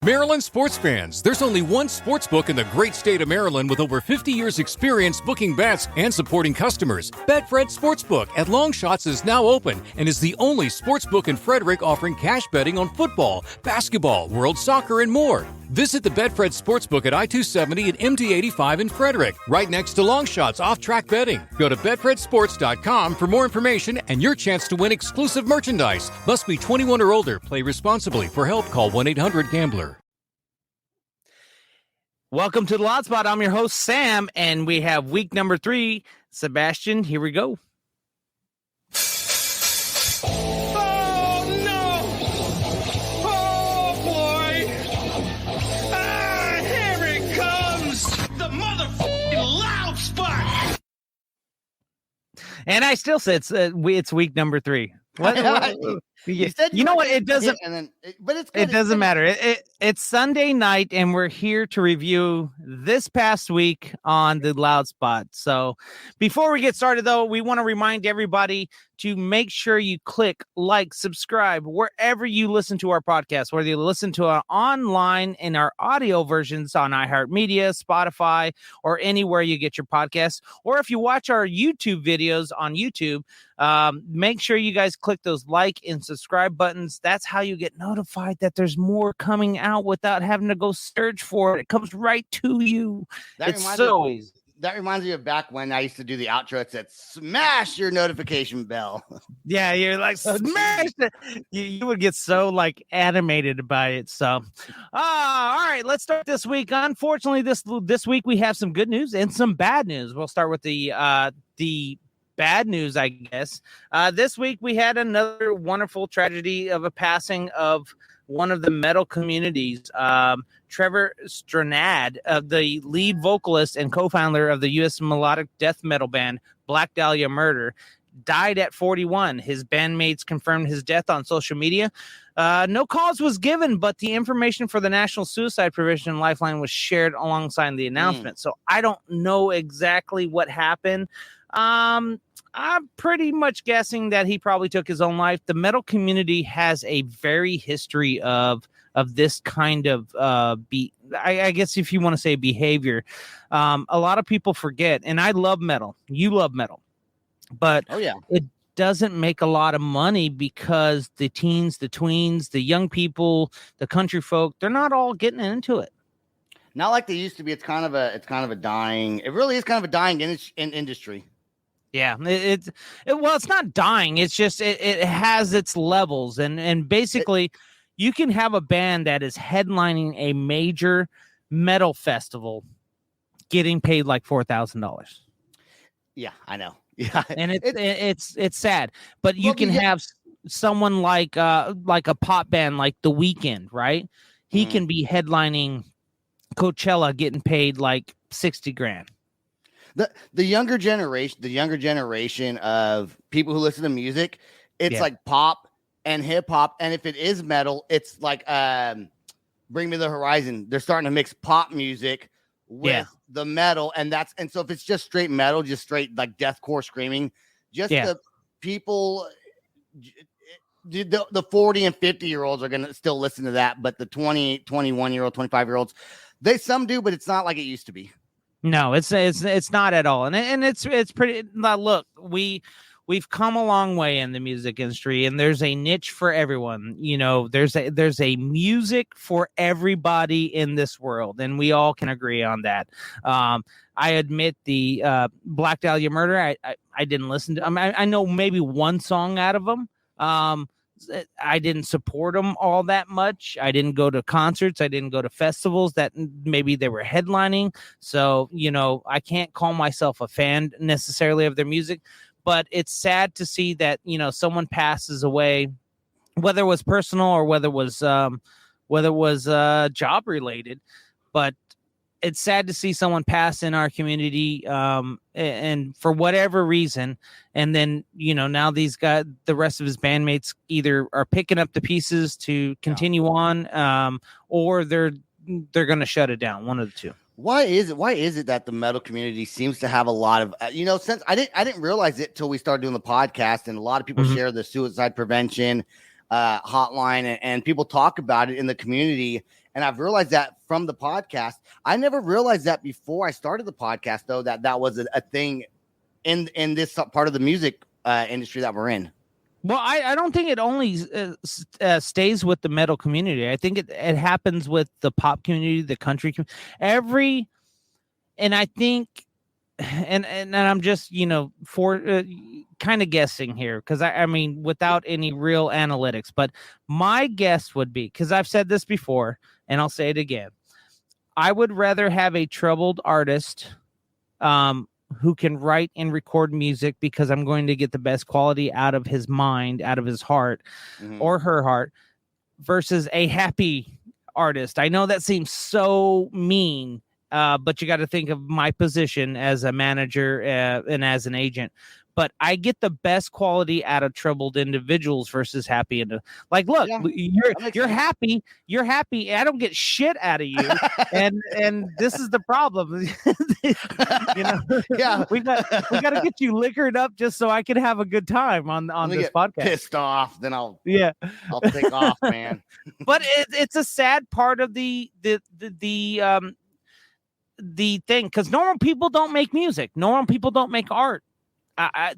Maryland sports fans, there's only one sports book in the great state of Maryland with over 50 years experience booking bets and supporting customers. Betfred Sportsbook at Longshots is now open and is the only sportsbook in Frederick offering cash betting on football, basketball, world soccer, and more. Visit the Betfred Sportsbook at I-270 and MD-85 in Frederick, right next to Longshots off-track betting. Go to betfredsports.com for more information and your chance to win exclusive merchandise. Must be 21 or older. Play responsibly. For help, call 1-800-GAMBLER. Welcome to the Loud Spot. I'm your host, Sam, and we have week number 3. Sebastian, here we go. Oh, no! Oh, boy! Ah, here it comes! The motherfucking Loud Spot! And I still say it's week number 3. What? You know what? It doesn't. But it's good. It doesn't matter. It's Sunday night, and we're here to review this past week on the Loud Spot. So, before we get started, though, we want to remind everybody to make sure you click like, subscribe wherever you listen to our podcast, whether you listen to it online in our audio versions on iHeartMedia, Spotify, or anywhere you get your podcasts, or if you watch our YouTube videos on YouTube. Make sure you guys click those like and subscribe buttons. That's how you get notified that there's more coming out without having to go search for it. It comes right to you. That reminds me of back when I used to do the outro. It said, smash your notification bell. Yeah, you're like, smash it. You would get so like animated by it. So, all right, let's start this week. Unfortunately, this week we have some good news and some bad news. We'll start with the bad news, I guess. This week we had another wonderful tragedy of a passing of one of the metal communities. Trevor Strnad, the lead vocalist and co-founder of the U.S. melodic death metal band Black Dahlia Murder, died at 41. His bandmates confirmed his death on social media. No cause was given, but the information for the National Suicide Prevention Lifeline was shared alongside the announcement. So I don't know exactly what happened. I'm pretty much guessing that he probably took his own life. The metal community has a very history of this kind of I guess if you want to say behavior. A lot of people forget, and I love metal. You love metal, but it doesn't make a lot of money because the teens, the tweens, the young people, the country folk, they're not all getting into it. Not like they used to be. It's kind of a dying. It really is kind of a dying industry. Yeah, it's not dying. It's just it has its levels, and basically, you can have a band that is headlining a major metal festival, getting paid like $4,000. Yeah, I know. Yeah, and it's sad, but you can have someone like a pop band like The Weeknd, right? He can be headlining Coachella, getting paid like $60,000. The younger generation of people who listen to music, it's like pop and hip hop, and if it is metal, it's like Bring Me the Horizon. They're starting to mix pop music with the metal, and so if it's just straight metal, just straight like deathcore screaming, the people, the 40 and 50-year-olds are gonna still listen to that, but the 20, 21-year-old, 25-year-olds, some do, but it's not like it used to be. No, it's not at all, and it's pretty. Look, we've come a long way in the music industry, and there's a niche for everyone. You know, there's a music for everybody in this world, and we all can agree on that. I admit the Black Dahlia Murder. I didn't listen to. I know maybe one song out of them. I didn't support them all that much. I didn't go to concerts. I didn't go to festivals that maybe they were headlining. So, you know, I can't call myself a fan necessarily of their music, but it's sad to see that, you know, someone passes away, whether it was personal or whether it was job related, but it's sad to see someone pass in our community, and for whatever reason, and then, you know, now these guys, the rest of his bandmates either are picking up the pieces to continue on, or they're going to shut it down. One of the two. Why is it that the metal community seems to have a lot of, since I didn't realize it till we started doing the podcast, and a lot of people share the suicide prevention hotline, and people talk about it in the community. And I've realized that from the podcast. I never realized that before I started the podcast, though, that was a thing in this part of the music industry that we're in. Well, I don't think it only stays with the metal community. I think it happens with the pop community, the country community, and I think, and I'm just, for kind of guessing here, because I mean, without any real analytics, but my guess would be, because I've said this before, and I'll say it again, I would rather have a troubled artist, who can write and record music, because I'm going to get the best quality out of his mind, out of his heart, or her heart, versus a happy artist. I know that seems so mean, but you got to think of my position as a manager and as an agent. But I get the best quality out of troubled individuals versus happy. Like, look, you're happy. You're happy. I don't get shit out of you. and this is the problem. Yeah, we got to get you liquored up just so I can have a good time on this podcast. Pissed off, then I'll take off, man. But it's a sad part of the thing, because normal people don't make music. Normal people don't make art.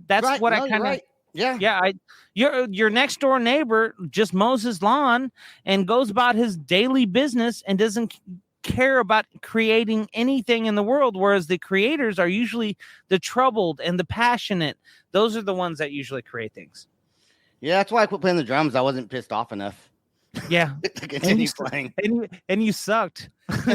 That's right. What I kind of, right. Yeah. Your next door neighbor just mows his lawn and goes about his daily business and doesn't care about creating anything in the world. Whereas the creators are usually the troubled and the passionate. Those are the ones that usually create things. Yeah, that's why I quit playing the drums. I wasn't pissed off enough. Yeah, to continue playing, and you sucked. So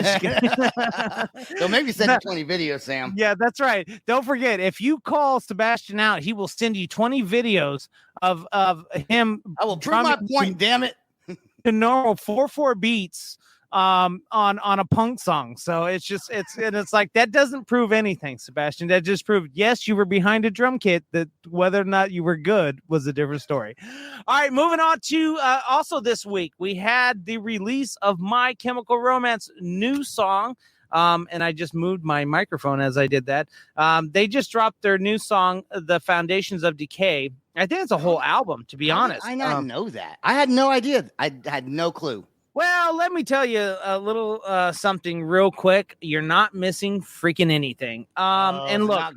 maybe send you 20 videos, Sam. Yeah, that's right. Don't forget, if you call Sebastian out, he will send you 20 videos of him. I will prove my point. Damn it! To normal 4/4 beats on a punk song. So it's like, that doesn't prove anything, Sebastian. That just proved, yes, you were behind a drum kit, that whether or not you were good was a different story. All right, moving on to also this week, we had the release of My Chemical Romance new song. And I just moved my microphone as I did that. They just dropped their new song, The Foundations of Decay. I think it's a whole album, to be honest. I not know that. I had no idea. I had no clue. Well, let me tell you a little something real quick. You're not missing freaking anything. And look,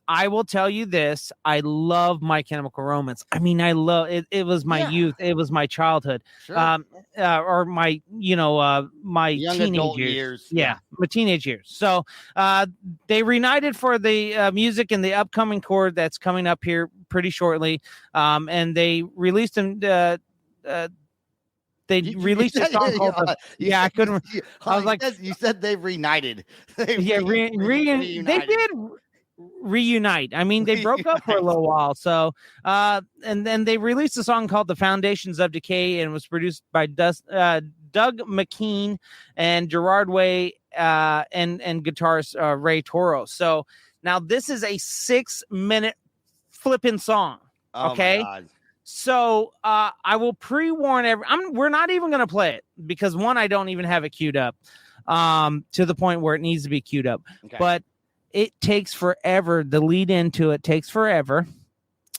I will tell you this. I love My Chemical Romance. I mean, I love it. It was my youth. It was my childhood. Sure. Or my, my young teenage years. Yeah, my teenage years. So they reunited for the music in the upcoming tour that's coming up here pretty shortly. And they released them. They released a song called I couldn't. I was like, you said they reunited. They did reunite. I mean, they broke up for a little while. So, and then they released a song called "The Foundations of Decay" and was produced by Doug McKean and Gerard Way and guitarist Ray Toro. So now this is a 6-minute flipping song. Okay. Oh my God. So I will pre-warn we're not even going to play it because, one, I don't even have it queued up to the point where it needs to be queued up. Okay. But it takes forever. The lead into it takes forever.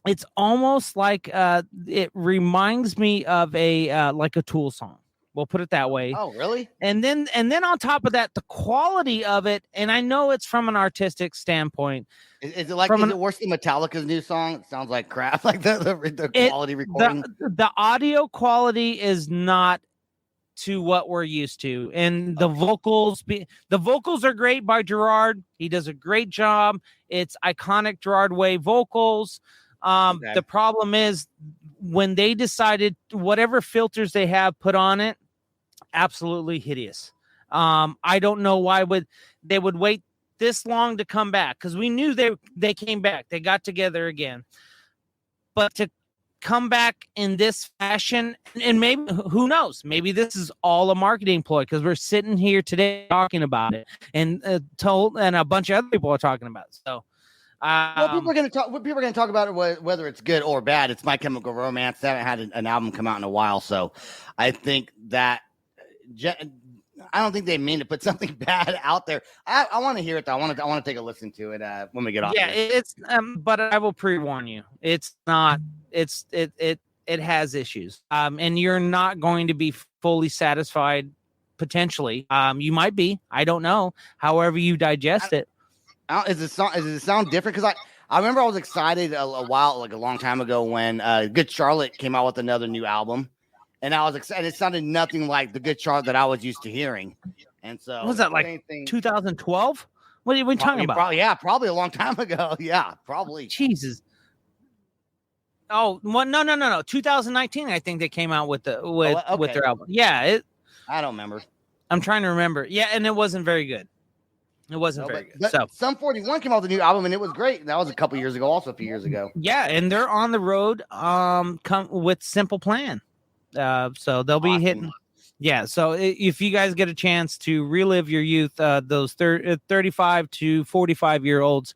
It's almost like it reminds me of a like a Tool song. We'll put it that way. Oh, really? And then on top of that, the quality of it, and I know it's from an artistic standpoint. Is it like, is it worse than Metallica's new song? It sounds like crap. Like the quality recording. The audio quality is not to what we're used to, and the vocals are great by Gerard. He does a great job. It's iconic Gerard Way vocals. The problem is when they decided whatever filters they have put on it, absolutely hideous. I don't know why they would wait this long to come back, because we knew they came back. They got together again. But to come back in this fashion, and maybe, who knows, maybe this is all a marketing ploy, because we're sitting here today talking about it, and a bunch of other people are talking about it. So people are going to talk about it, whether it's good or bad. It's My Chemical Romance. They haven't had an album come out in a while, so I think that I don't think they mean to put something bad out there. I want to hear it though. I want to take a listen to it when we get off. Yeah, it's but I will pre-warn you. It's not. It has issues. And you're not going to be fully satisfied potentially. You might be. I don't know. However you digest it. Does it sound different? Because I remember I was excited a long time ago when Good Charlotte came out with another new album, and I was excited. It sounded nothing like the Good Charlotte that I was used to hearing, and so What was that, like 2012? What are we talking about? Probably a long time ago. Yeah, probably. Jesus. Oh, well, no. 2019, I think they came out with their album. Yeah, I don't remember. I'm trying to remember. Yeah, and it wasn't very good. It wasn't very good. So Sum 41 came out with a new album, and it was great. That was a couple years ago, also a few years ago. Yeah, and they're on the road. Come with Simple Plan. So they'll be hitting. Yeah, so if you guys get a chance to relive your youth, those 35 to 45-year-olds,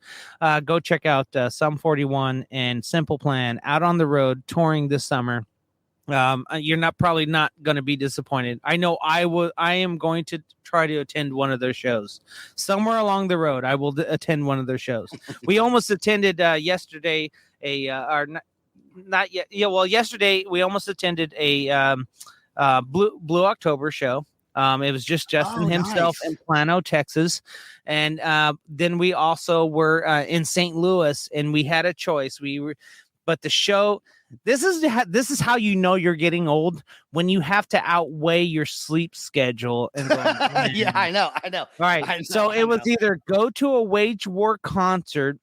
go check out Sum 41 and Simple Plan out on the road touring this summer. You're probably not going to be disappointed. I know I am going to try to attend one of their shows somewhere along the road. I will attend one of their shows. We almost attended yesterday not yet. Yeah, well, yesterday we almost attended a Blue October show. It was just Justin himself in Plano, Texas, and then we also were in St. Louis, and we had a choice. But the show. This is how you know you're getting old, when you have to outweigh your sleep schedule. And yeah, I know. All right, so it was either go to a Wage War concert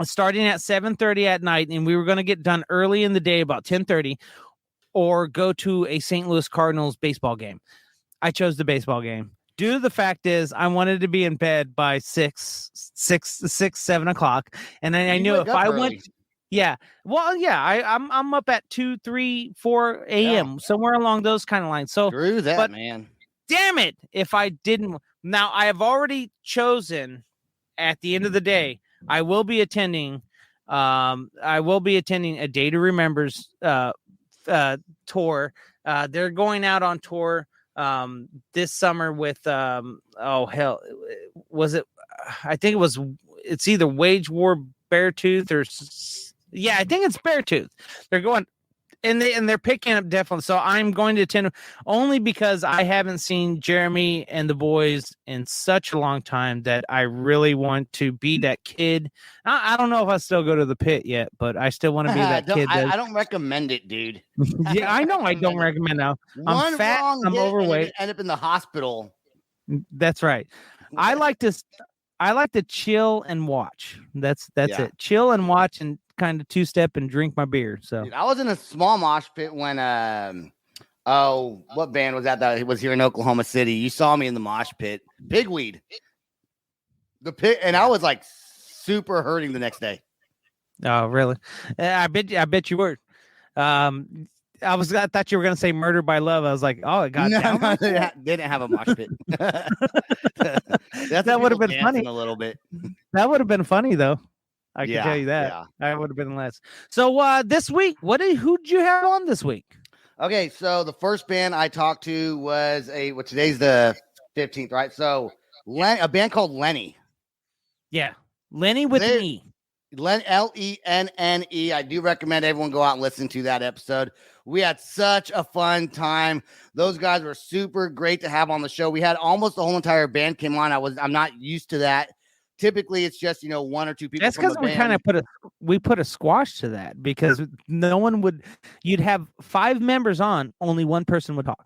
starting at 7:30 at night, and we were going to get done early in the day, about 10:30, or go to a St. Louis Cardinals baseball game. I chose the baseball game. Due to the fact is, I wanted to be in bed by 7 o'clock, and I knew if I went. Yeah. Well, yeah, I'm up at 2, 3, 4 a.m. somewhere along those kind of lines. So screw that, man. Damn it. If I didn't. Now I have already chosen at the end of the day, I will be attending a Day to Remember's tour. They're going out on tour this summer with was it? I think it's either Wage War Beartooth or yeah, I think it's Beartooth. They're going and they're picking up definitely. So I'm going to attend only because I haven't seen Jeremy and the boys in such a long time that I really want to be that kid. I don't know if I still go to the pit yet, but I still want to be that kid. I don't recommend it, dude. Yeah, I know. I don't recommend it. I'm fat. I'm overweight. End up in the hospital. That's right. I like to chill and watch. That's it. Chill and watch and kind of two-step and drink my beer. So dude, I was in a small mosh pit when what band was that was here in Oklahoma City? You saw me in the mosh pit. Pigweed. The pit, and I was like super hurting the next day. Oh, really? I bet you were. I thought you were gonna say Murder by Love. I was like, oh, it got down. No, they didn't have a mosh pit. That would have been funny a little bit. That would have been funny though. I can tell you that. Yeah. I would have been less. So this week, who'd you have on this week? Okay, so the first band I talked to was today's the 15th, right? So a band called Lenny. Yeah, Lenny with an E. Lenny. I do recommend everyone go out and listen to that episode. We had such a fun time. Those guys were super great to have on the show. We had almost the whole entire band came on. I'm not used to that. Typically, it's just one or two people. That's because we kind of put a squash to that because no one would. You'd have 5 members on, only one person would talk.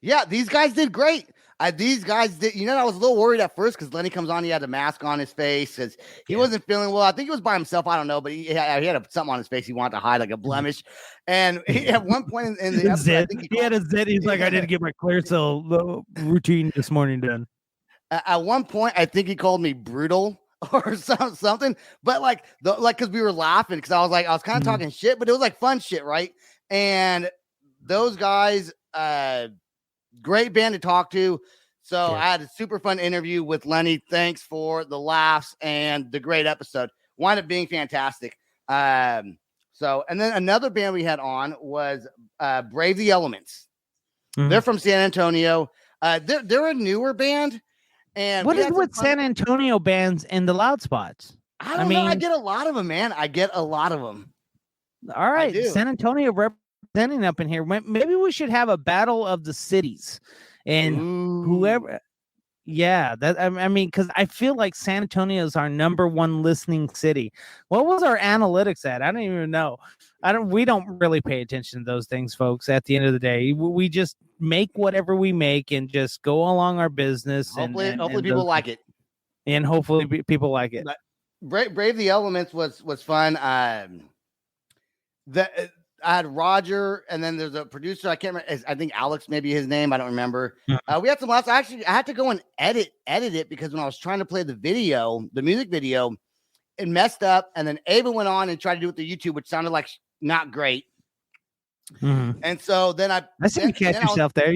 Yeah, these guys did great. These guys did. I was a little worried at first because Lenny comes on. He had a mask on his face because he wasn't feeling well. I think he was by himself. I don't know, but he had something on his face he wanted to hide, like a blemish. And at one point in the episode, I think he had a zit. He's like, I didn't get my clear cell routine this morning done. At one point, I think he called me brutal or something, but because we were laughing because I was kind of talking shit, but it was like fun shit, right? And those guys, great band to talk to. So I had a super fun interview with Lenny. Thanks for the laughs and the great episode. Wound up being fantastic. And then another band we had on was Brave the Elements. Mm-hmm. They're from San Antonio. They're a newer band. And what is with San Antonio bands and the loud spots? I mean, I get a lot of them, man. I get a lot of them. All right. San Antonio representing up in here. Maybe we should have a battle of the cities and whoever. Yeah, that I mean, because I feel like San Antonio is our number one listening city. What was our analytics at? I don't even know. We don't really pay attention to those things, folks. At the end of the day, we just make whatever we make and just go along our business. Hopefully people like it. And hopefully people like it. Brave the Elements was fun. I had Roger, and then there's a producer. I can't remember. I think Alex, maybe his name. I don't remember. We had some laughs. I had to go and edit it because when I was trying to play the music video, it messed up. And then Ava went on and tried to do it with the YouTube, which sounded like not great. Mm-hmm. And so then I see you catch yourself there.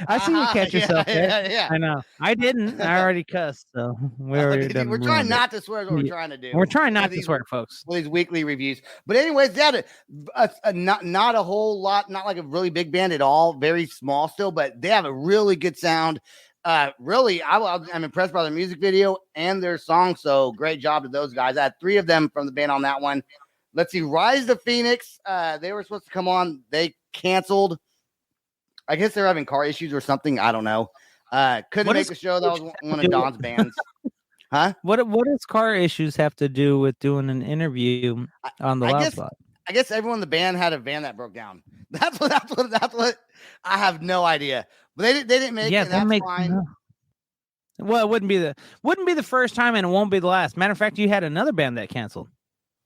I see you catch yourself there. Yeah. I know. I didn't. I already cussed. So we're trying not to swear. Is what we're trying to do. We're trying not to swear, folks. With these weekly reviews. But anyways, they had not a whole lot, not like a really big band at all. Very small still, but they have a really good sound. Really, I'm impressed by their music video and their song. So great job to those guys. I had 3 of them from the band on that one. Let's see, Rise to Phoenix. They were supposed to come on. They canceled. I guess they're having car issues or something. I don't know. Couldn't make the show. That was one of Don's bands. Huh? What does car issues have to do with doing an interview on the Loud Spot? I guess everyone in the band had a van that broke down. That's what I have no idea. But they didn't make it. And that's fine. Well, it wouldn't be the first time, and it won't be the last. Matter of fact, you had another band that canceled.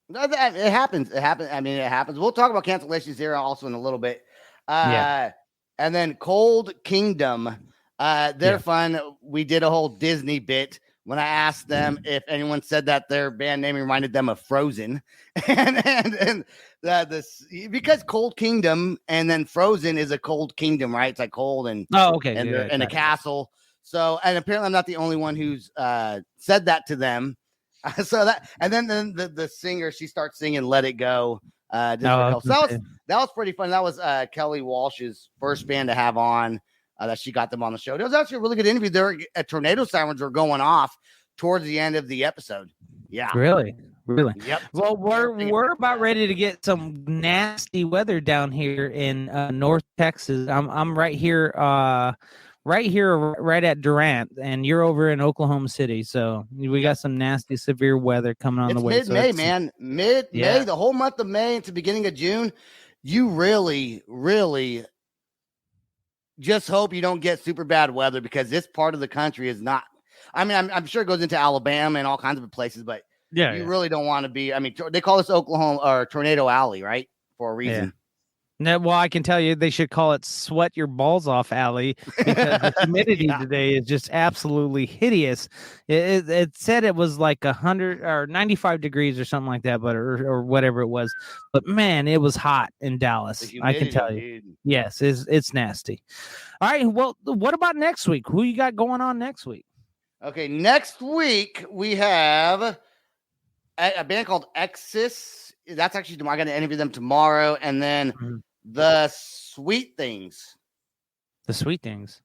It happens. I mean, it happens. We'll talk about cancellations here also in a little bit. And then Cold Kingdom. They're fun. We did a whole Disney bit when I asked them if anyone said that their band name reminded them of Frozen, and because Cold Kingdom and then Frozen is a cold kingdom, right? It's like cold and and a castle. So, and apparently I'm not the only one who's said that to them. So that, and then the singer, she starts singing "Let It Go." So that was pretty fun. That was Kelly Walsh's first band to have on. That she got them on the show. It was actually a really good interview. There, tornado sirens were going off towards the end of the episode. Yeah, really. Yep. Well, we're about ready to get some nasty weather down here in North Texas. I'm right here. Right at Durant, and you're over in Oklahoma City. So we got some nasty, severe weather coming on the way. It's mid-May, man. Mid-May, the whole month of May into the beginning of June. You really, really just hope you don't get super bad weather because this part of the country is not. I mean, I'm sure it goes into Alabama and all kinds of places, but you really don't want to be. I mean, they call this Oklahoma or Tornado Alley, right? For a reason. Yeah. No, well, I can tell you they should call it Sweat Your Balls Off Alley because the humidity today is just absolutely hideous. It said it was like 100 or 95 degrees or something like that, but or whatever it was. But man, it was hot in Dallas. I can tell you. Dude. Yes, it's nasty. All right. Well, what about next week? Who you got going on next week? Okay, next week we have a band called Exis. That's actually tomorrow. I got to interview them tomorrow, and then the Sweet Things. The Sweet Things.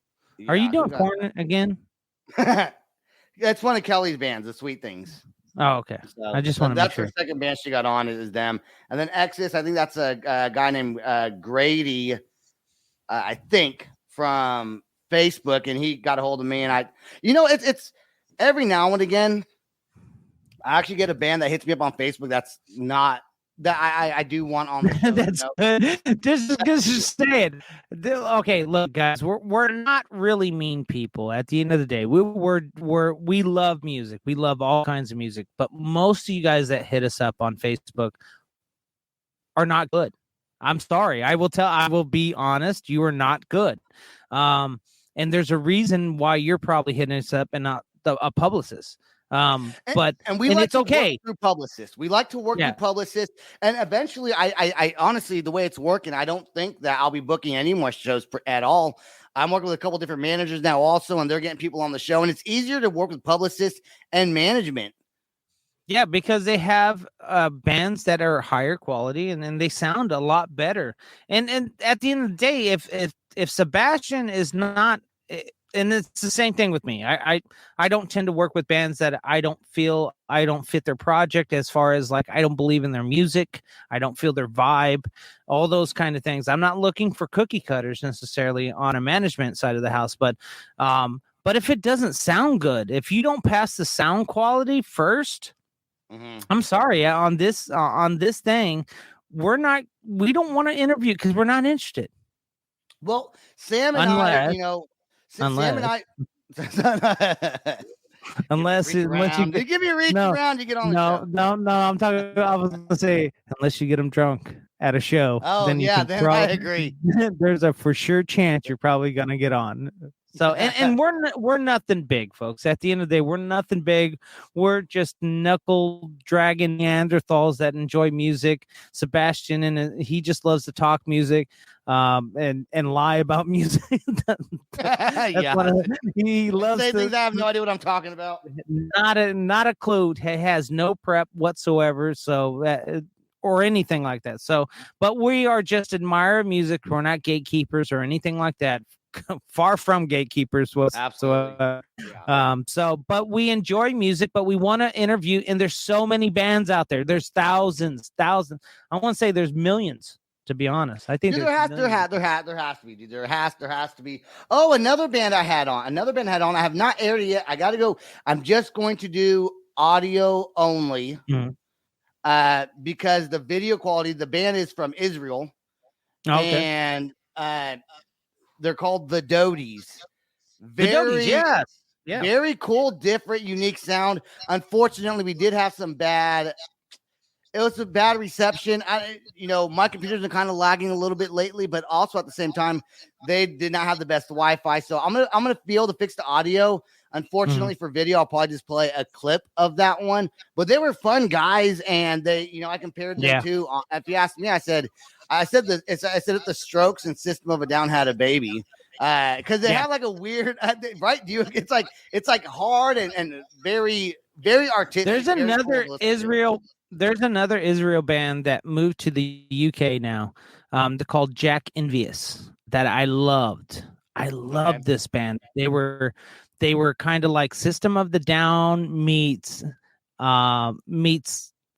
Are you doing corn again? It's one of Kelly's bands, the Sweet Things. Oh, okay. So, I just want to make sure. That's her second band she got on is them, and then Exis. I think that's a guy named Grady. I think from Facebook, and he got a hold of me, and it's every now and again. I actually get a band that hits me up on Facebook. That's not. That I do want on the show. That's good. Just say it. Okay, look, guys, we're not really mean people. At the end of the day, we love music. We love all kinds of music, but most of you guys that hit us up on Facebook are not good. I'm sorry. I will be honest. You are not good. And there's a reason why you're probably hitting us up and not a publicist. But it's okay through publicists. We like to work with publicists, and eventually, I honestly, the way it's working, I don't think that I'll be booking any more shows at all. I'm working with a couple different managers now, also, and they're getting people on the show, and it's easier to work with publicists and management. Yeah, because they have bands that are higher quality, and they sound a lot better. And at the end of the day, if Sebastian is not and it's the same thing with me. I don't tend to work with bands that I don't fit their project, as far as like I don't believe in their music, I don't feel their vibe, all those kind of things. I'm not looking for cookie cutters necessarily on a management side of the house, but if it doesn't sound good, if you don't pass the sound quality first, I'm sorry, on this thing, we don't want to interview because we're not interested. Well, Sam and I, Sam and I, unless you give me a reach around, you get on the show. No, I'm talking about, I was going to say, unless you get them drunk at a show. Oh, then I agree. There's a for sure chance you're probably going to get on. So, and we're nothing big, folks. At the end of the day, we're nothing big. We're just knuckle dragging Neanderthals that enjoy music. Sebastian, and he just loves to talk music, and lie about music. He loves things. I have no idea what I'm talking about. Not a clue. He has no prep whatsoever. So or anything like that. So, but we are just admire music. We're not gatekeepers or anything like that. Far from gatekeepers. Absolutely. But we enjoy music, but we want to interview, and there's so many bands out there. There's thousands. I want to say there's millions, to be honest. I think there has to be, dude. There has to be. Oh, another band I had on. I have not aired it yet. I got to go. I'm just going to do audio only. Because the video quality, the band is from Israel. Okay. And they're called the Doties. Yes. Yeah. Very cool, different, unique sound. Unfortunately, we did have some bad reception. My computers are kind of lagging a little bit lately, but also at the same time, they did not have the best Wi-Fi. So I'm gonna be able to fix the audio. Unfortunately, for video, I'll probably just play a clip of that one. But they were fun guys, and they, I compared them to. If you asked me, I said that the Strokes and System of a Down had a baby, because they have like a weird right. It's like hard and very very artistic. There's another Israel band that moved to the UK now. They're called Jack Envious, that I loved. I loved this band. They were kind of like System of the Down meets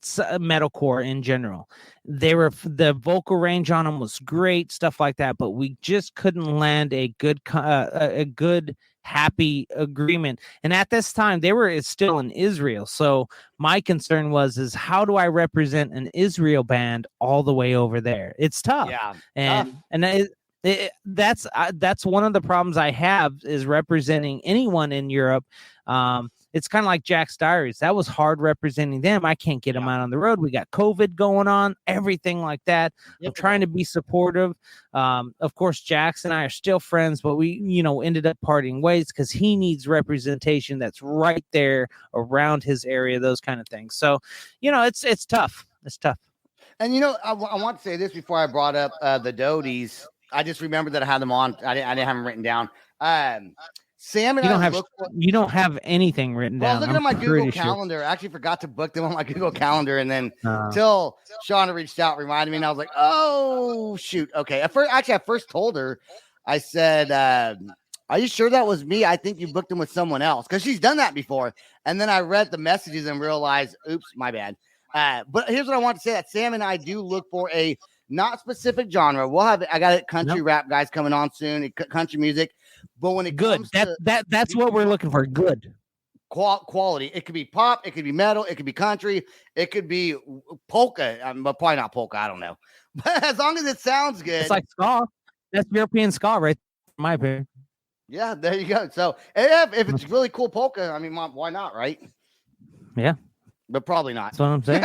metalcore in general. The vocal range on them was great, stuff like that, but we just couldn't land a good happy agreement. And at this time, it's still in Israel. So my concern is how do I represent an Israel band all the way over there? It's tough. Yeah, and that's one of the problems I have is representing anyone in Europe. It's kind of like Jack's Diaries. That was hard representing them. I can't get them out on the road. We got COVID going on, everything like that. I'm trying to be supportive. Of course, Jax and I are still friends, but we, ended up parting ways because he needs representation that's right there around his area, those kind of things. So, it's tough. It's tough. And, I want to say this before I brought up the Doties. I just remembered that I had them on. I didn't have them written down. Sam and you don't have anything written down. I was looking at my Google Calendar. I actually forgot to book them on my Google Calendar, and then until Shauna reached out, reminded me, and I was like, "Oh shoot, okay." I first told her, I said, "Are you sure that was me? I think you booked them with someone else," because she's done that before. And then I read the messages and realized, "Oops, my bad." But here's what I want to say: that Sam and I do look for a not specific genre. I got country rap guys coming on soon, country music. But when it comes to that's what we're looking for. Good quality. It could be pop, it could be metal, it could be country, it could be polka, but probably not polka. I don't know. But as long as it sounds good, it's like ska. That's European ska, right? In my opinion. Yeah, there you go. So if it's really cool polka, I mean, why not, right? Yeah, but probably not. That's what I'm saying.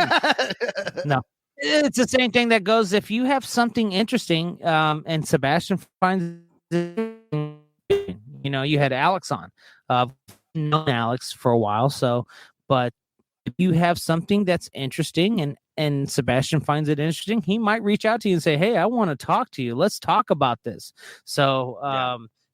No. It's the same thing that goes if you have something interesting, and Sebastian finds it, you had Alex on, known Alex for a while. So, but if you have something that's interesting and Sebastian finds it interesting, he might reach out to you and say, "Hey, I want to talk to you. Let's talk about this." So,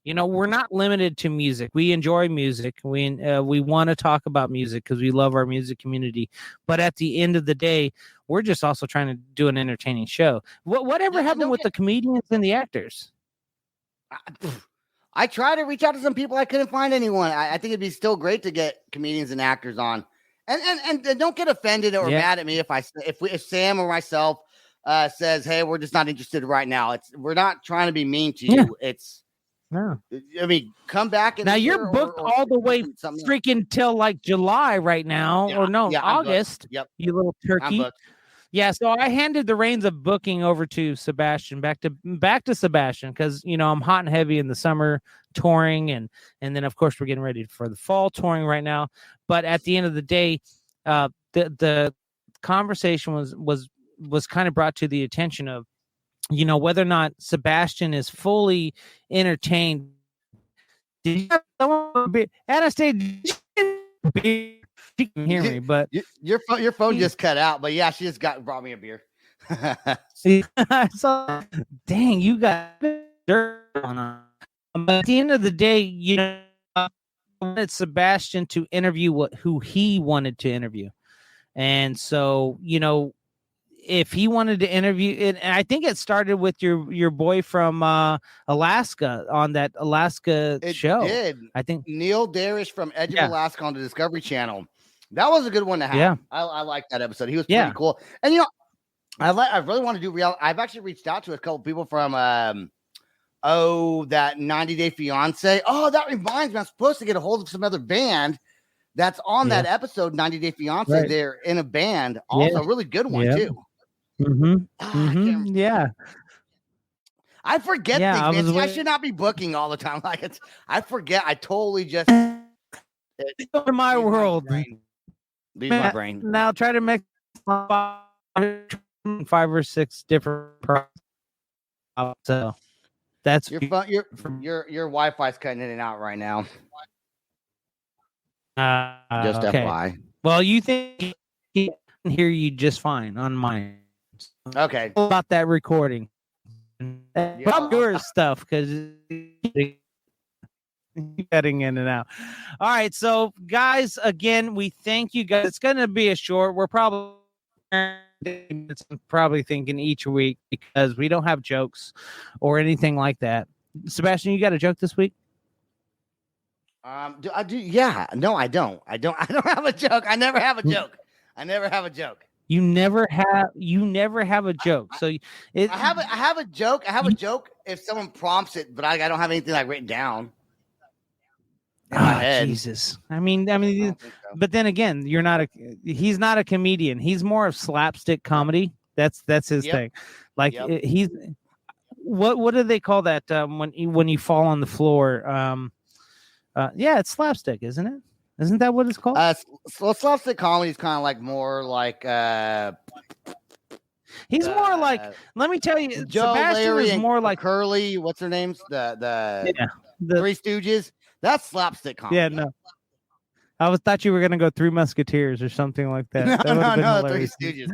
we're not limited to music. We enjoy music. We want to talk about music because we love our music community. But at the end of the day, we're just also trying to do an entertaining show. Whatever happened with the comedians and the actors? I try to reach out to some people. I couldn't find anyone. I think it'd be still great to get comedians and actors on. And don't get offended or mad at me if Sam or myself says, "Hey, we're just not interested right now." We're not trying to be mean to you. No. I mean, come back. Now you're booked all the way freaking till like July right now, August. Yep. You little turkey. Yeah, so I handed the reins of booking over to Sebastian, back to Sebastian, because I'm hot and heavy in the summer touring, and then of course we're getting ready for the fall touring right now. But at the end of the day, the conversation was kind of brought to the attention of whether or not Sebastian is fully entertained. Did you have someone be Anastasia? She can hear me, but your phone just cut out. But yeah, she just brought me a beer. See, so dang, you got dirt on. But at the end of the day, I wanted Sebastian to interview who he wanted to interview, and so if he wanted to interview, and I think it started with your boy from Alaska on that Alaska show. Did. I think Neil Darish from Edge of Alaska on the Discovery Channel. That was a good one to have. Yeah. I like that episode. He was pretty cool. And I really want to do reality. I've actually reached out to a couple people from that 90 Day Fiance. Oh, that reminds me, I'm supposed to get a hold of some other band that's on that episode, 90 Day Fiance. Right. They're in a band, also a really good one too. Yeah. I forget things. I should not be booking all the time. I forget. I totally just to my world. Leave my brain. Now try to mix 5 or 6 different products. So that's your phone. Your Wi-Fi's cutting in and out right now. Just FYI. Well, you think he can hear you just fine on mine. Okay. About that recording. About your stuff, because cutting in and out. All right, so guys, again, we thank you guys. It's going to be a short. We're probably thinking each week because we don't have jokes or anything like that. Sebastian, you got a joke this week? Do I do? Yeah. No, I don't. I don't have a joke. I never have a joke. You never have a joke. So I have a joke. I have a joke if someone prompts it, but I don't have anything like written down. Jesus. I mean, but then again, he's not a comedian. He's more of slapstick comedy. That's his thing. Like he's what do they call that when you fall on the floor? It's slapstick, isn't it? Isn't that what it's called? So slapstick comedy is kind of like more like he's more like, let me tell you, Joe, Sebastian Larry, is more like Curly. What's their names? The Three Stooges. That's slapstick comedy. Yeah, no. I thought you were gonna go Three Musketeers or something like that. No, Three Stooges.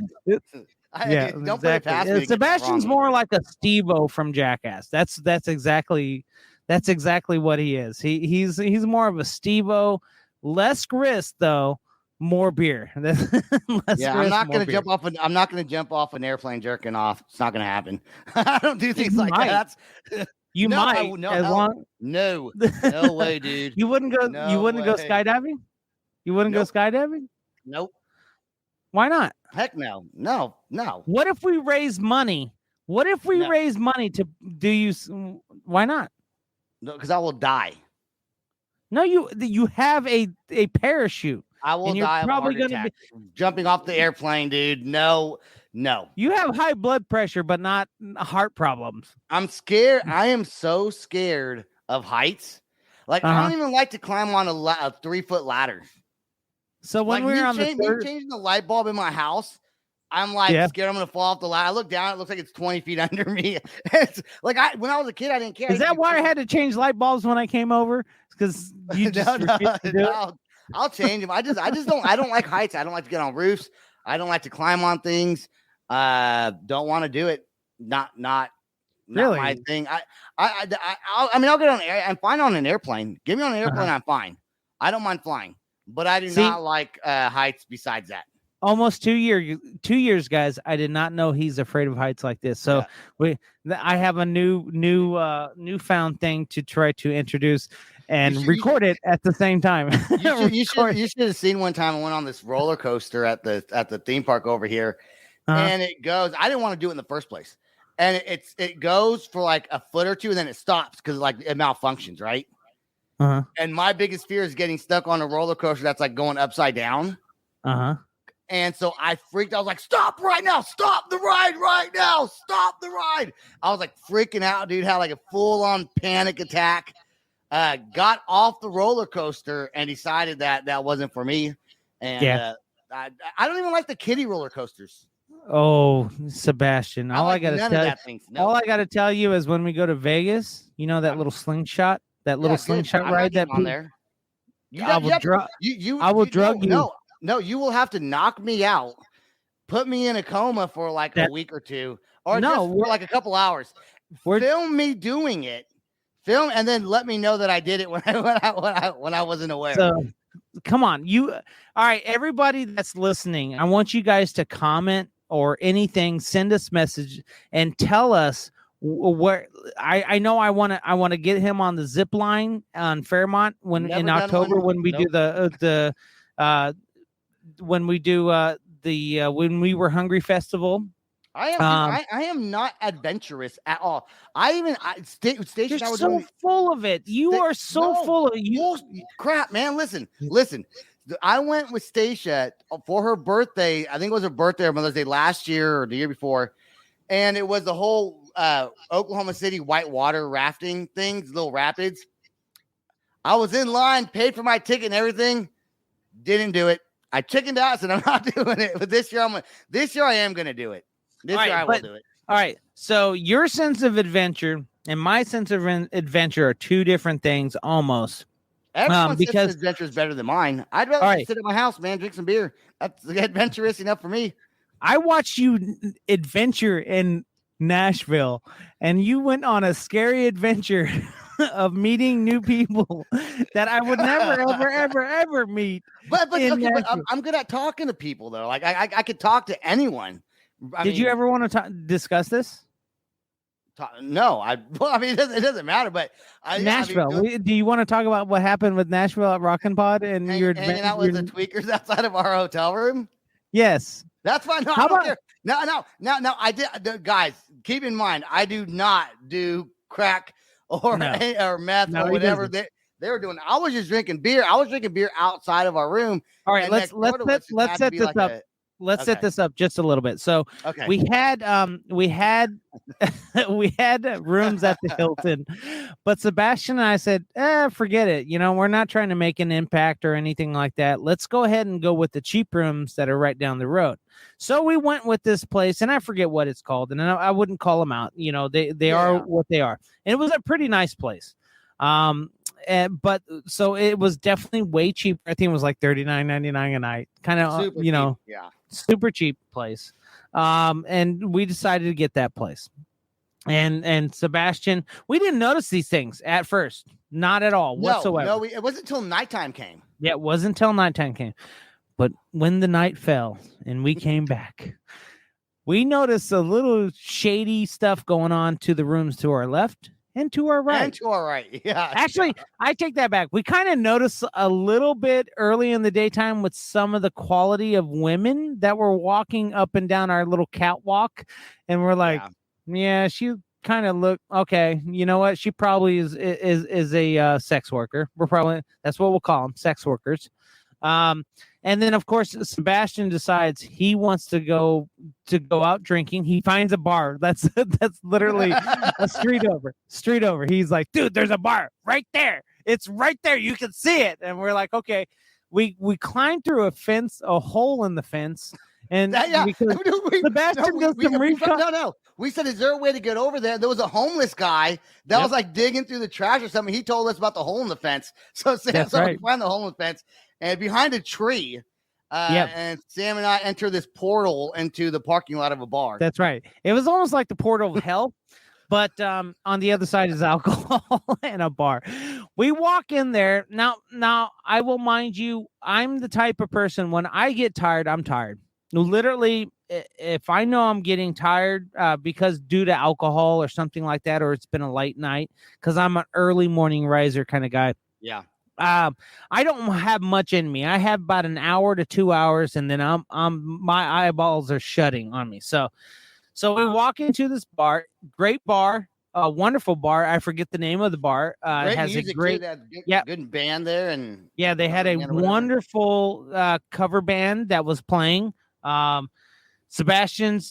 Don't put it past me. Sebastian's more like a Steve-O from Jackass. That's exactly what he is. He's more of a Steve-O, less grist though, more beer. I'm not going to jump off an airplane jerking off. It's not going to happen. I don't do things like that. You might. No way, dude. You wouldn't go. No, you wouldn't go skydiving. You wouldn't go skydiving. Nope. Why not? Heck no. What if we raise money? Raise money to do you? Why not? No, because I will die. No, you have a parachute. I will die. Probably going to be jumping off the airplane, dude. No. You have high blood pressure, but not heart problems. I'm scared. I am so scared of heights. Like I don't even like to climb on a 3-foot ladder. So when we were on changing the light bulb in my house, I'm like scared I'm going to fall off the ladder. I look down, it looks like it's 20 feet under me. It's like when I was a kid, I didn't care. Is that why I had to change light bulbs when I came over? Because you just no, I'll change them. I don't like heights. I don't like to get on roofs. I don't like to climb on things. Don't want to do it. Not really my thing. I mean, I'll get on air. I'm fine on an airplane. Get me on an airplane. I'm fine. I don't mind flying, but I do not like heights besides that. almost 2 years, guys. I did not know he's afraid of heights like this. So I have a newfound thing to try to introduce and record it at the same time. You should have seen one time I went on this roller coaster at the theme park over here, and it goes. I didn't want to do it in the first place, and it goes for like a foot or two, and then it stops because like it malfunctions, right? And my biggest fear is getting stuck on a roller coaster that's like going upside down. And so I freaked. I was like, "Stop right now! Stop the ride right now! Stop the ride!" I was like freaking out, dude. Had like a full-on panic attack. Got off the roller coaster and decided that wasn't for me. And I don't even like the kiddie roller coasters. Oh, Sebastian! All like I gotta tell you is when we go to Vegas, you know that little slingshot, ride that on there. I will drug you. No, you will have to knock me out, put me in a coma for like a week or two, or just for like a couple hours. Film me doing it. Film and then let me know that I did it when I wasn't aware. So, come on, all right, everybody that's listening, I want you guys to comment or anything, send us message and tell us where. I know I want to get him on the zip line on Fairmont in October when we do the when We Were Hungry festival. I am not adventurous at all. Station. You're so full of it. You are so full of it. Crap, man. Listen. I went with Stacia for her birthday. I think it was her birthday or Mother's Day last year or the year before, and it was the whole Oklahoma City whitewater rafting things, little rapids. I was in line, paid for my ticket and everything. Didn't do it. I chickened out. I said I'm not doing it. But this year I am going to do it. This year I will do it. All right. So your sense of adventure and my sense of adventure are two different things almost. Everyone's sense of adventure is better than mine. I'd rather sit at my house, man, drink some beer. That's adventurous enough for me. I watched you adventure in Nashville, and you went on a scary adventure of meeting new people that I would never, ever meet. But I'm good at talking to people, though. Like I could talk to anyone. Did you ever want to discuss this? No, it doesn't matter. But Nashville. Do you want to talk about what happened with Nashville at Rockin' Pod and your hanging out with the tweakers outside of our hotel room? Yes, that's fine. No, I don't care. No. I did, guys. Keep in mind, I do not do crack or meth or whatever they were doing. I was just drinking beer. I was drinking beer outside of our room. All right, let's set this up. Let's set this up just a little bit. So we had we had rooms at the Hilton, but Sebastian and I said, forget it. We're not trying to make an impact or anything like that. Let's go ahead and go with the cheap rooms that are right down the road. So we went with this place, and I forget what it's called, and I wouldn't call them out. They are what they are. And it was a pretty nice place. But so it was definitely way cheaper. I think it was like $39.99 a night. Kind of, super cheap place. And we decided to get that place. And Sebastian, we didn't notice these things at first, not at all whatsoever. No, it wasn't until nighttime came. Yeah, it wasn't until nighttime came. But when the night fell and we came back, we noticed a little shady stuff going on to the rooms to our left and to our right. Yeah. Actually, I take that back. We kind of noticed a little bit early in the daytime with some of the quality of women that were walking up and down our little catwalk. And we're like, she kind of looked okay. You know what? She probably is a sex worker. That's what we'll call them, sex workers. And then, of course, Sebastian decides he wants to go out drinking. He finds a bar. That's literally a street over. He's like, dude, there's a bar right there. It's right there. You can see it. And we're like, okay. We climbed through a hole in the fence. And Sebastian does some recon. No. We said, is there a way to get over there? There was a homeless guy that was like digging through the trash or something. He told us about the hole in the fence. So we found the hole in the fence. And behind a tree, and Sam and I enter this portal into the parking lot of a bar. That's right. It was almost like the portal of hell, but on the other side is alcohol and a bar. We walk in there. Now, I will mind you, I'm the type of person, when I get tired, I'm tired. Literally, if I know I'm getting tired because due to alcohol or something like that, or it's been a late night, because I'm an early morning riser kind of guy. Yeah. I don't have much in me. I have about an hour to 2 hours, and then my eyeballs are shutting on me. So we walk into this bar, great bar, a wonderful bar. I forget the name of the bar. It has music a great, good band there, and yeah, they had a wonderful cover band that was playing. Sebastian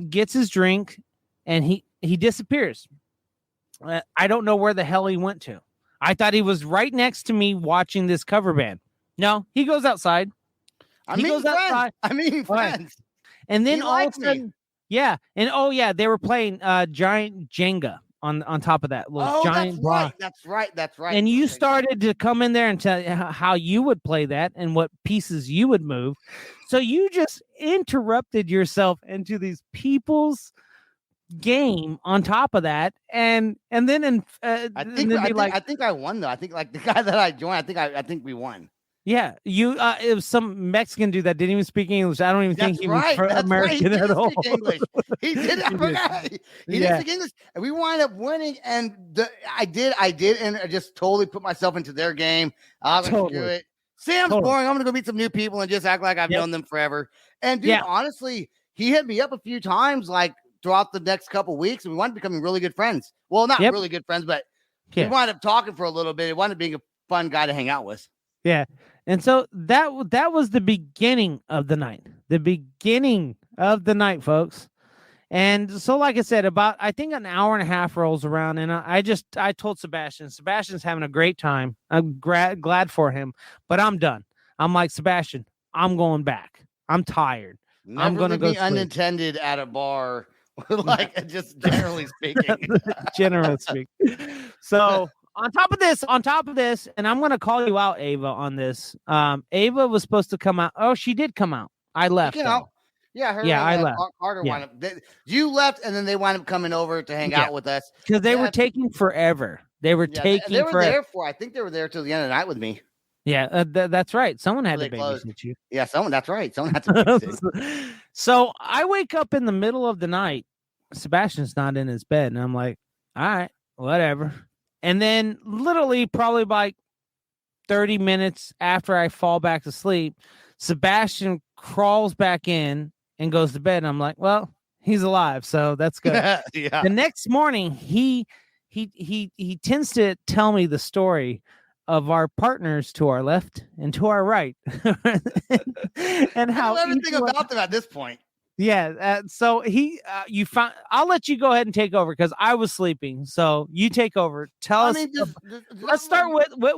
gets his drink, and he disappears. I don't know where the hell he went to. I thought he was right next to me watching this cover band. No, he goes outside. I mean, friends. And then all of a sudden, yeah. And they were playing giant Jenga on top of that little giant block. That's right. And you started to come in there and tell how you would play that and what pieces you would move. So you just interrupted yourself into these people's game on top of that, and then I think I won though. I think like the guy that I joined, I think we won. Yeah, you it was some Mexican dude that didn't even speak English. I don't even think he was American at all. He did. I forgot. He didn't speak English, and we wind up winning. And I did, and I just totally put myself into their game. I was gonna do it. Sam's boring. I'm gonna go meet some new people and just act like I've known them forever. And dude, honestly, he hit me up a few times, like throughout the next couple weeks, and we wound up becoming really good friends. Well, not really good friends, but we wound up talking for a little bit. It wound up being a fun guy to hang out with. Yeah. And so that was the beginning of the night. The beginning of the night, folks. And so, like I said, about I think an hour and a half rolls around, and I told Sebastian's having a great time. I'm glad for him, but I'm done. I'm like, Sebastian, I'm going back. I'm tired. I'm going to go be unintended at a bar, like just generally speaking. Generally speaking. So. On top of this, and I'm going to call you out, Ava, on this. Ava was supposed to come out. Oh, she did come out. I left. Yeah, I left. Carter wound up. You left, and then they wound up coming over to hang out with us. Because they were taking forever. They were taking forever. I think they were there till the end of the night with me. Yeah, that's right. Someone had to babysit you. Yeah, that's right. Someone had to babysit. So I wake up in the middle of the night. Sebastian's not in his bed, and I'm like, all right, whatever. And then literally probably by 30 minutes after I fall back to sleep, Sebastian crawls back in and goes to bed. And I'm like, well, he's alive. So that's good. Yeah. The next morning, he tends to tell me the story of our partners to our left and to our right. And how everything about them at this point. Yeah. So I'll let you go ahead and take over because I was sleeping. So you take over. Tell us. Let's start the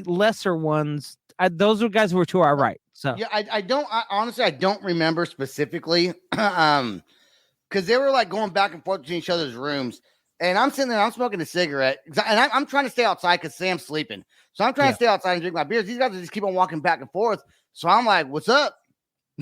lesser ones. Those are guys who were to our right. So yeah, I don't remember specifically. Because they were like going back and forth between each other's rooms. And I'm sitting there, I'm smoking a cigarette, and I'm trying to stay outside because Sam's sleeping. So I'm trying to stay outside and drink my beers. These guys just keep on walking back and forth. So I'm like, what's up?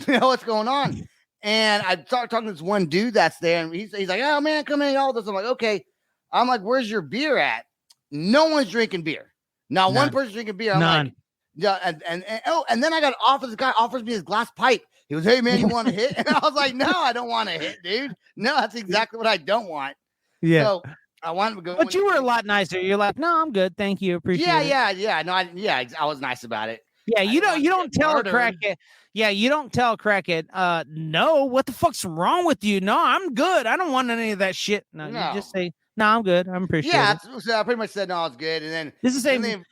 What's going on? And I started talking to this one dude that's there, and he's like, oh, man, come in, all this. I'm like, okay. I'm like, where's your beer at? No one's drinking beer. Not one person's drinking beer. I'm like, yeah, and then I got offered, this guy offers me his glass pipe. He goes, hey, man, you want to hit? And I was like, no, I don't want to hit, dude. No, that's exactly what I don't want. Yeah. So I wanted to go. But you were a lot nicer. You're like, no, I'm good. Thank you. Appreciate it. Yeah. No, I was nice about it. Yeah, you don't tell a crackhead. Yeah, you don't tell a crackhead, no, what the fuck's wrong with you? No, I'm good. I don't want any of that shit. No. You just say, no, I'm good. I'm appreciating it. Yeah, so I pretty much said, no, I was good. And then this is the same thing.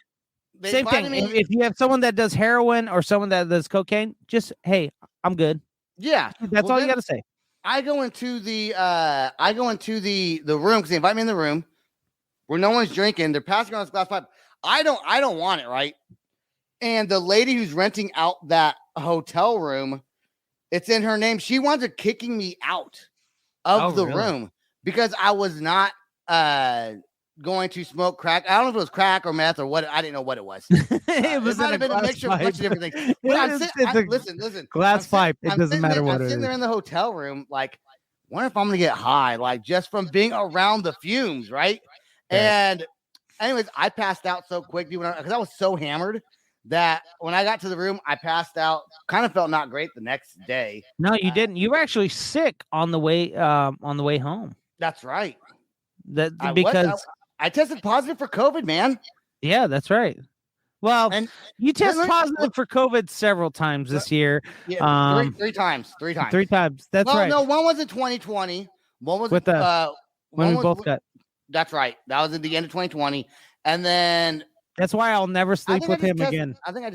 If you have someone that does heroin or someone that does cocaine, just, hey, I'm good. Yeah. That's all you got to say. I go into the room because they invite me in the room where no one's drinking. They're passing around this glass pipe. I don't want it, right? And the lady who's renting out that hotel room, it's in her name. She wanted kicking me out of the room because I was not going to smoke crack. I don't know if it was crack or meth or what. I didn't know what it was. It might have been a mixture of a bunch of different things. But listen. Glass pipe. It doesn't matter what it is. I'm sitting there in the hotel room, like, wonder if I'm gonna get high, like just from being around the fumes, right? And anyways, I passed out so quick, dude, because I was so hammered that when I got to the room, I passed out. Kind of felt not great the next day. No, you didn't. You were actually sick on the way home. That's right. Because I tested positive for COVID, man. Yeah, that's right. Well, and you test positive for COVID several times this year. Yeah, three times. Three times. That's right. No, one was in 2020. One was with us. When we both got. That's right. That was at the end of 2020, and then that's why I'll never sleep with him again. I think I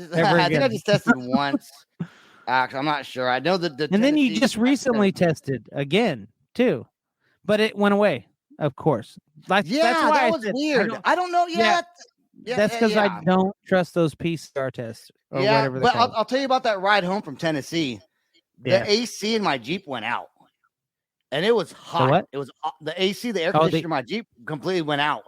just tested once. Actually, I'm not sure. I know that and then you just recently tested again too, but it went away. Of course. That's why that was weird. I don't know. Yeah. That's because I don't trust those PCR tests or whatever. But I'll tell you about that ride home from Tennessee. The AC in my Jeep went out, and it was hot. The what? It was the AC, the air conditioner in my Jeep completely went out,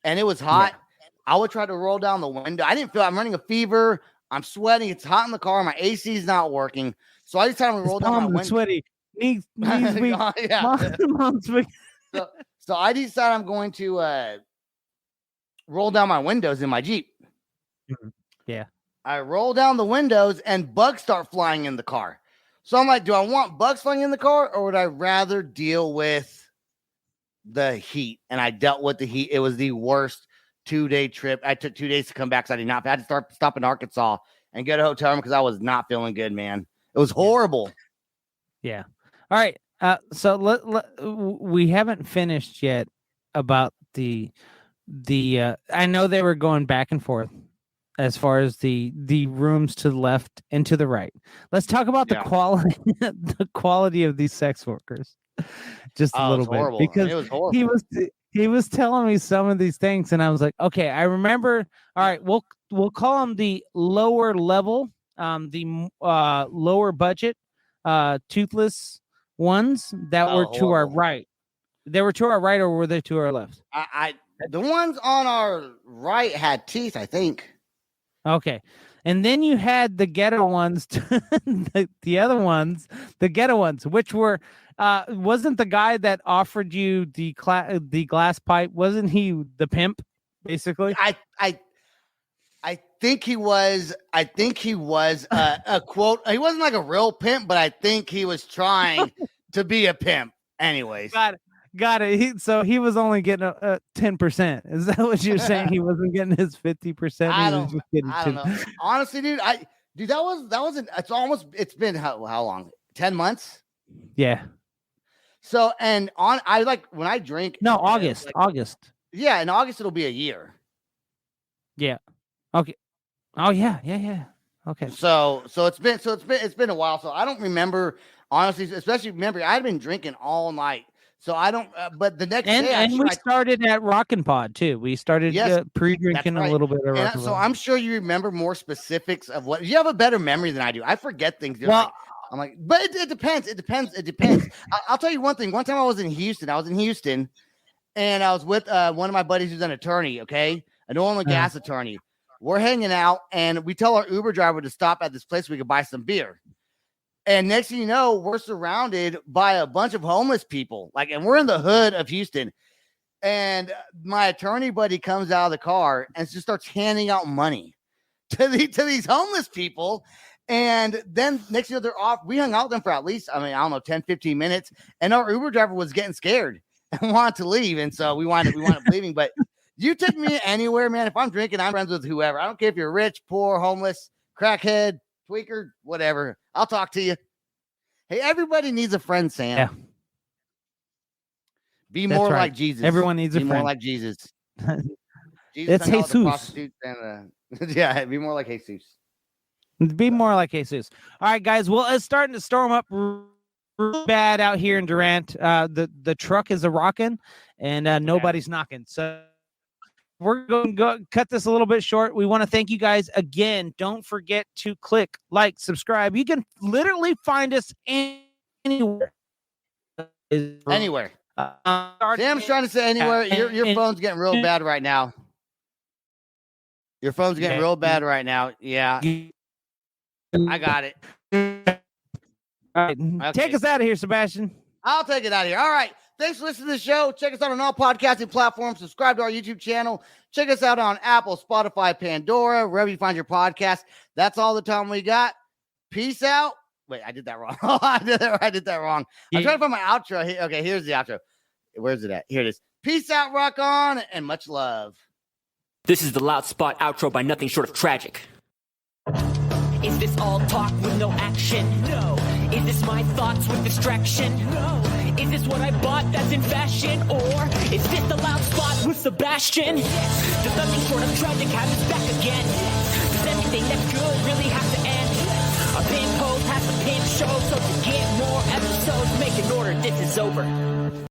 and it was hot. Yeah. I would try to roll down the window. I didn't feel. I'm running a fever. I'm sweating. It's hot in the car. My AC is not working. So I just had to roll down my window. Sweaty. Knees weak. Mom's weak. So I decided I'm going to roll down my windows in my Jeep. Yeah. I roll down the windows and bugs start flying in the car. So I'm like, do I want bugs flying in the car or would I rather deal with the heat? And I dealt with the heat. It was the worst 2-day trip. I took 2 days to come back because I had to stop in Arkansas and get a hotel room because I was not feeling good, man. It was horrible. Yeah. All right. So we haven't finished yet about the I know they were going back and forth as far as the rooms to the left and to the right. Let's talk about the quality of these sex workers just a little bit horrible. because it was horrible. he was telling me some of these things and I was like, okay, I remember. All right, we'll call them the lower level, the lower budget, toothless ones that were to our right. They were to our right, or were they to our left? The ones on our right had teeth, I think. Okay. And then you had the ghetto ones, the other ones, the ghetto ones, which were, wasn't the guy that offered you the glass pipe, wasn't he the pimp, basically? I think he was a quote. He wasn't like a real pimp, but I think he was trying to be a pimp. Anyways. Got it. So he was only getting a 10%. Is that what you're saying? He wasn't getting his 50%. I don't know. Honestly, dude, it's been how long? 10 months? Yeah. So when I drink. No, August. Yeah, in August it'll be a year. Yeah. Okay. Oh yeah. Okay. So it's been a while. So I don't remember, honestly, especially remember I had been drinking all night. So I don't, but the next day. And we started at Rockin' Pod too. We started pre-drinking a little bit. So I'm sure you remember more specifics of what you have a better memory than I do. I forget things. Well, I'm like, but it depends. It depends. I'll tell you one thing. One time I was in Houston, and I was with one of my buddies who's an attorney. Okay. An oil and gas attorney. We're hanging out and we tell our Uber driver to stop at this place we could buy some beer. And next thing you know, we're surrounded by a bunch of homeless people. And we're in the hood of Houston. And my attorney buddy comes out of the car and just starts handing out money to these homeless people. And then next thing you know, they're off. We hung out with them for at least, 10, 15 minutes. And our Uber driver was getting scared and wanted to leave. And so we wound up leaving. But you take me anywhere, man. If I'm drinking, I'm friends with whoever. I don't care if you're rich, poor, homeless, crackhead, tweaker, whatever. I'll talk to you. Hey, everybody needs a friend, Sam. Yeah. Be more like Jesus. Everyone needs a friend. Be more like Jesus. It's Jesus. Yeah, be more like Jesus. Be more like Jesus. All right, guys. Well, it's starting to storm up bad out here in Durant. The truck is a rocking, and nobody's knocking. So we're going to go cut this a little bit short. We want to thank you guys again. Don't forget to click, like, subscribe. You can literally find us anywhere. Anywhere. Sam's trying to say anywhere. Your phone's getting real bad right now. Your phone's getting real bad right now. Yeah. I got it. All right. Okay. Take us out of here, Sebastian. I'll take it out of here. All right. Thanks for listening to the show. Check us out on all podcasting platforms. Subscribe to our YouTube channel. Check us out on Apple, Spotify, Pandora, wherever you find your podcast. That's all the time we got. Peace out. Wait, I did that wrong. I did that wrong. I'm trying to find my outro. Okay, here's the outro. Where's it at? Here it is. Peace out, rock on, and much love. This is the Loud Spot outro by Nothing Short of Tragic. Is this all talk with no action? No. Is this my thoughts with distraction? No. Is this what I bought that's in fashion? Or is this the Loud Spot with Sebastian? Yes. Does Nothing Short of Tragic have his back again? Yes. Does anything that's good really have to end? Our pin post has a pin show, so to get more episodes, make an order, this is over.